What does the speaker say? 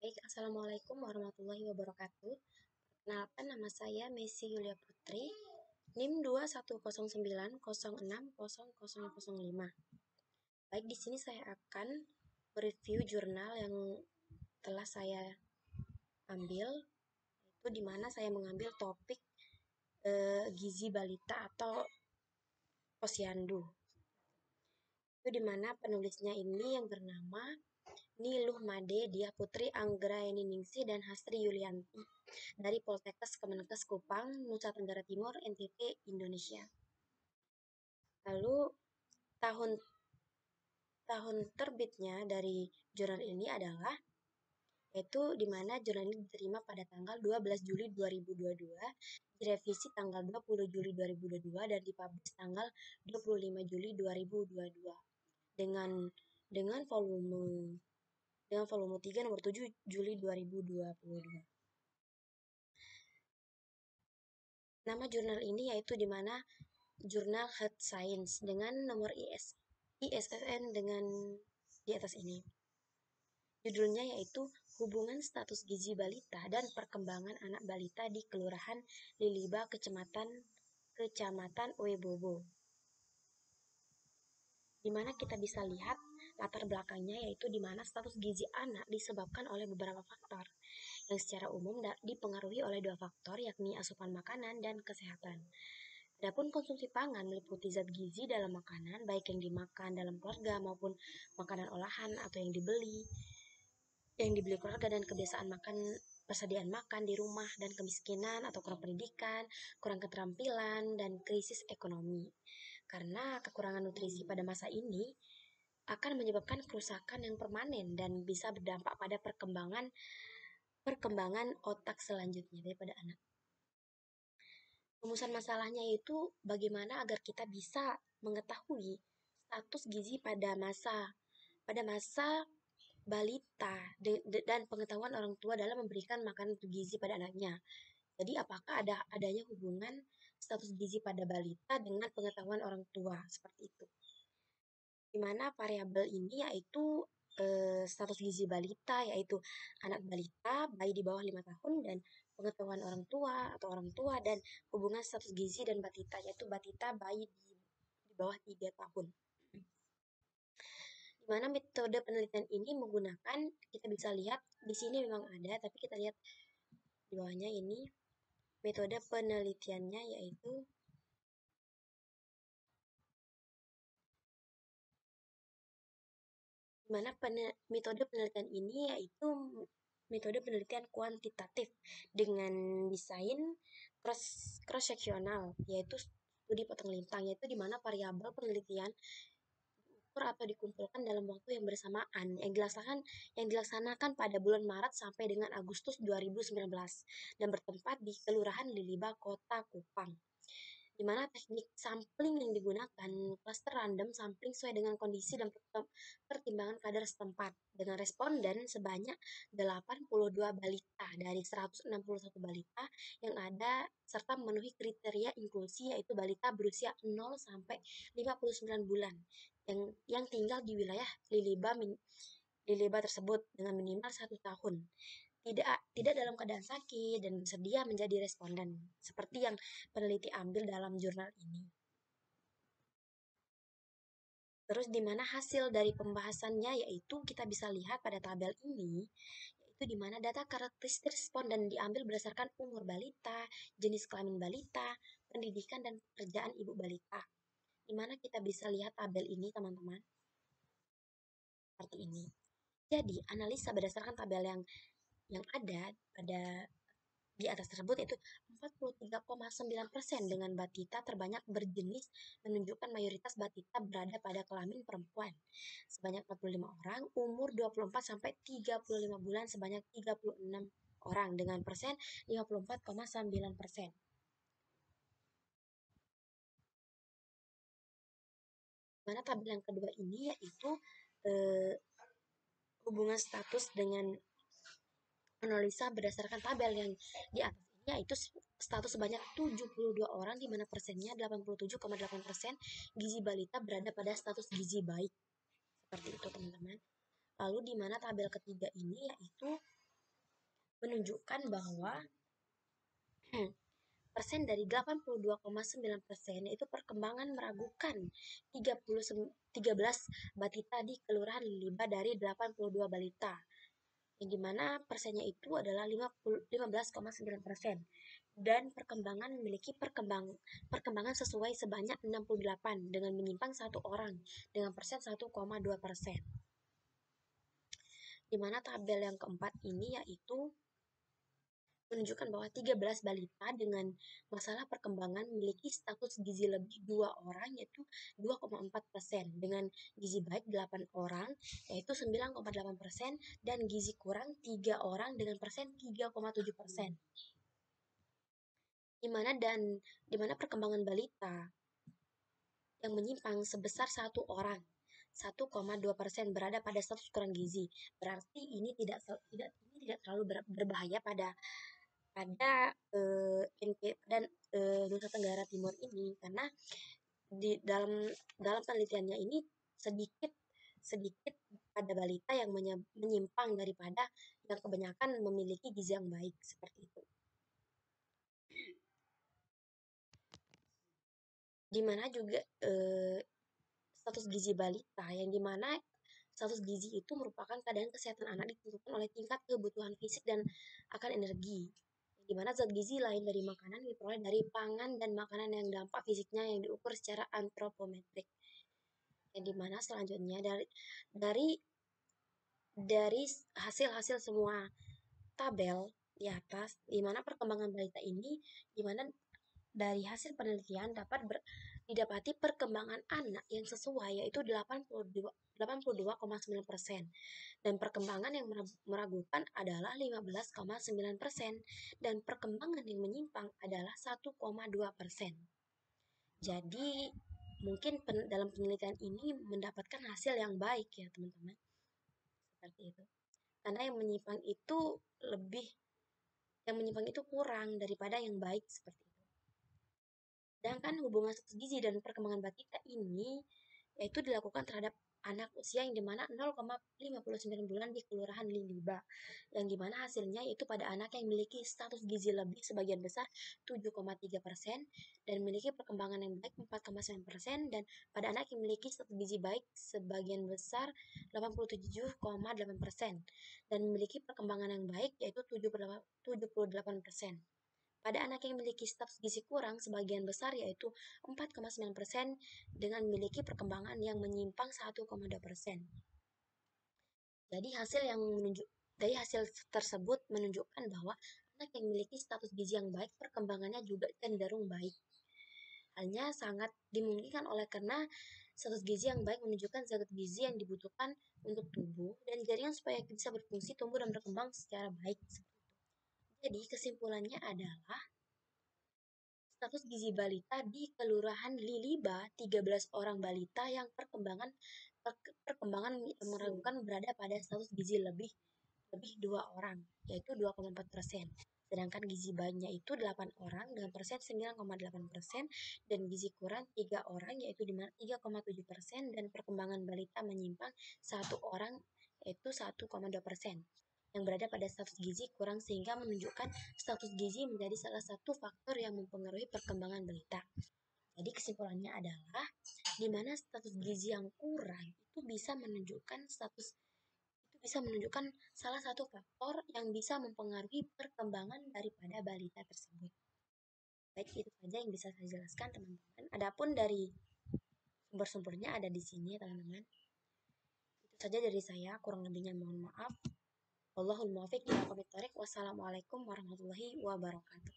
Baik, Assalamualaikum warahmatullahi wabarakatuh. Perkenalkan, nama saya Messi Yulia Putri, NIM 21090606005. Baik, di sini saya akan mereview jurnal yang telah saya ambil, itu di mana saya mengambil topik gizi balita atau posyandu. Itu di mana penulisnya ini yang bernama Niluh Made Dia Putri Anggraeni Ningsi dan Hastri Yulianti dari Poltekkes Kemenkes Kupang, Nusa Tenggara Timur, NTT, Indonesia. Lalu tahun tahun terbitnya dari jurnal ini adalah yaitu di mana jurnal ini diterima pada tanggal 12 Juli 2022, direvisi tanggal 20 Juli 2022 dan dipublish tanggal 25 Juli 2022 dengan dengan volume 3 nomor 7 Juli 2022. Nama jurnal ini yaitu di mana Jurnal Health Science dengan nomor ISSN dengan di atas ini. Judulnya yaitu Hubungan Status Gizi Balita dan Perkembangan Anak Balita di Kelurahan Liliba, Kecamatan Webobo. Di mana kita bisa lihat latar belakangnya yaitu di mana status gizi anak disebabkan oleh beberapa faktor yang secara umum dipengaruhi oleh dua faktor yakni asupan makanan dan kesehatan. Adapun konsumsi pangan meliputi zat gizi dalam makanan baik yang dimakan dalam keluarga maupun makanan olahan atau yang dibeli keluarga dan kebiasaan persediaan makan di rumah dan kemiskinan atau kurang pendidikan, kurang keterampilan dan krisis ekonomi. Karena kekurangan nutrisi pada masa ini akan menyebabkan kerusakan yang permanen dan bisa berdampak pada perkembangan otak selanjutnya daripada anak. Rumusan masalahnya itu bagaimana agar kita bisa mengetahui status gizi pada masa balita dan pengetahuan orang tua dalam memberikan makanan gizi pada anaknya. Jadi apakah adanya hubungan status gizi pada balita dengan pengetahuan orang tua seperti itu. Di mana variabel ini yaitu status gizi balita yaitu anak balita, bayi di bawah 5 tahun dan pengetahuan orang tua dan hubungan status gizi dan batita yaitu batita bayi di bawah 3 tahun. Di mana metode penelitian ini menggunakan kita bisa lihat di sini memang ada tapi kita lihat di bawahnya ini metode penelitiannya yaitu mana metode penelitian ini yaitu metode penelitian kuantitatif dengan desain cross-seksional yaitu studi potong lintang yaitu di mana variabel penelitian diukur atau dikumpulkan dalam waktu yang bersamaan yang dilaksanakan pada bulan Maret sampai dengan Agustus 2019 dan bertempat di Kelurahan Liliba, Kota Kupang. Di mana teknik sampling yang digunakan cluster random sampling sesuai dengan kondisi dan pertimbangan kadar setempat dengan responden sebanyak 82 balita dari 161 balita yang ada serta memenuhi kriteria inklusi yaitu balita berusia 0 sampai 59 bulan yang tinggal di wilayah Liliba tersebut dengan minimal 1 tahun. Tidak dalam keadaan sakit dan bersedia menjadi responden, seperti yang peneliti ambil dalam jurnal ini. Terus di mana hasil dari pembahasannya yaitu kita bisa lihat pada tabel ini, yaitu di mana data karakteristik responden diambil berdasarkan umur balita, jenis kelamin balita, pendidikan dan pekerjaan ibu balita. Di mana kita bisa lihat tabel ini teman-teman, seperti ini. Jadi analisa berdasarkan tabel yang ada pada di atas tersebut yaitu 43,9% dengan batita terbanyak berjenis menunjukkan mayoritas batita berada pada kelamin perempuan sebanyak 45 orang, umur 24 sampai 35 bulan sebanyak 36 orang dengan persen 54,9%. Mana tabel yang kedua ini yaitu hubungan status dengan analisa berdasarkan tabel yang di atas ini yaitu status sebanyak 72 orang di mana persennya 87,8% gizi balita berada pada status gizi baik. Seperti itu teman-teman. Lalu di mana tabel ketiga ini yaitu menunjukkan bahwa persen dari 82,9% yaitu perkembangan meragukan 13 balita di Kelurahan Liliba dari 82 balita, yang dimana persennya itu adalah 15,9%, dan perkembangan memiliki perkembangan sesuai sebanyak 68 dengan menyimpang 1 orang dengan persen 1,2%. Dimana tabel yang keempat ini yaitu menunjukkan bahwa 13 balita dengan masalah perkembangan memiliki status gizi lebih 2 orang yaitu 2,4%, dengan gizi baik 8 orang yaitu 9,8%, dan gizi kurang 3 orang dengan persen 3,7%. Dimana perkembangan balita yang menyimpang sebesar 1 orang 1,2% berada pada status kurang gizi. Berarti ini tidak terlalu berbahaya pada dan Nusa Tenggara Timur ini, karena di dalam penelitiannya ini sedikit pada balita yang menyimpang daripada yang kebanyakan memiliki gizi yang baik seperti itu. Dimana juga status gizi balita, yang dimana status gizi itu merupakan keadaan kesehatan anak ditentukan oleh tingkat kebutuhan fisik dan akan energi, di mana zat gizi lain dari makanan diperoleh dari pangan dan makanan yang dampak fisiknya yang diukur secara antropometrik. Yang dimana selanjutnya dari hasil semua tabel di atas, dimana perkembangan balita ini, dimana dari hasil penelitian didapati perkembangan anak yang sesuai yaitu 82,9%, dan perkembangan yang meragukan adalah 15,9%, dan perkembangan yang menyimpang adalah 1,2%. Jadi mungkin dalam penelitian ini mendapatkan hasil yang baik ya teman-teman, seperti itu. Karena yang menyimpang itu kurang daripada yang baik seperti itu. Sedangkan hubungan status gizi dan perkembangan balita ini yaitu dilakukan terhadap anak usia yang dimana 0,59 bulan di Kelurahan Liliba, yang dimana hasilnya yaitu pada anak yang memiliki status gizi lebih sebagian besar 7,3% dan memiliki perkembangan yang baik 4,9%, dan pada anak yang memiliki status gizi baik sebagian besar 87,8% dan memiliki perkembangan yang baik yaitu 78%. Pada anak yang memiliki status gizi kurang sebagian besar yaitu 4,9% dengan memiliki perkembangan yang menyimpang 1,2%. Jadi hasil tersebut menunjukkan bahwa anak yang memiliki status gizi yang baik perkembangannya juga cenderung baik. Halnya sangat dimungkinkan oleh karena status gizi yang baik menunjukkan zat gizi yang dibutuhkan untuk tubuh dan jaringan supaya bisa berfungsi, tumbuh, dan berkembang secara baik. Jadi kesimpulannya adalah status gizi balita di Kelurahan Liliba 13 orang balita yang perkembangan meragukan berada pada status gizi lebih 2 orang yaitu 2,4%. Sedangkan gizi baiknya itu 8 orang dengan persen 9,8%, dan gizi kurang 3 orang yaitu 3,7%, dan perkembangan balita menyimpang 1 orang yaitu 1,2% yang berada pada status gizi kurang, sehingga menunjukkan status gizi menjadi salah satu faktor yang mempengaruhi perkembangan balita. Jadi kesimpulannya adalah di mana status gizi yang kurang itu bisa menunjukkan salah satu faktor yang bisa mempengaruhi perkembangan daripada balita tersebut. Baik, itu saja yang bisa saya jelaskan teman-teman. Adapun dari sumber-sumbernya ada di sini teman-teman. Itu saja dari saya, kurang lebihnya mohon maaf. Wallahul muwaffiq ila aqwamit thoriq. Wassalamualaikum warahmatullahi wabarakatuh.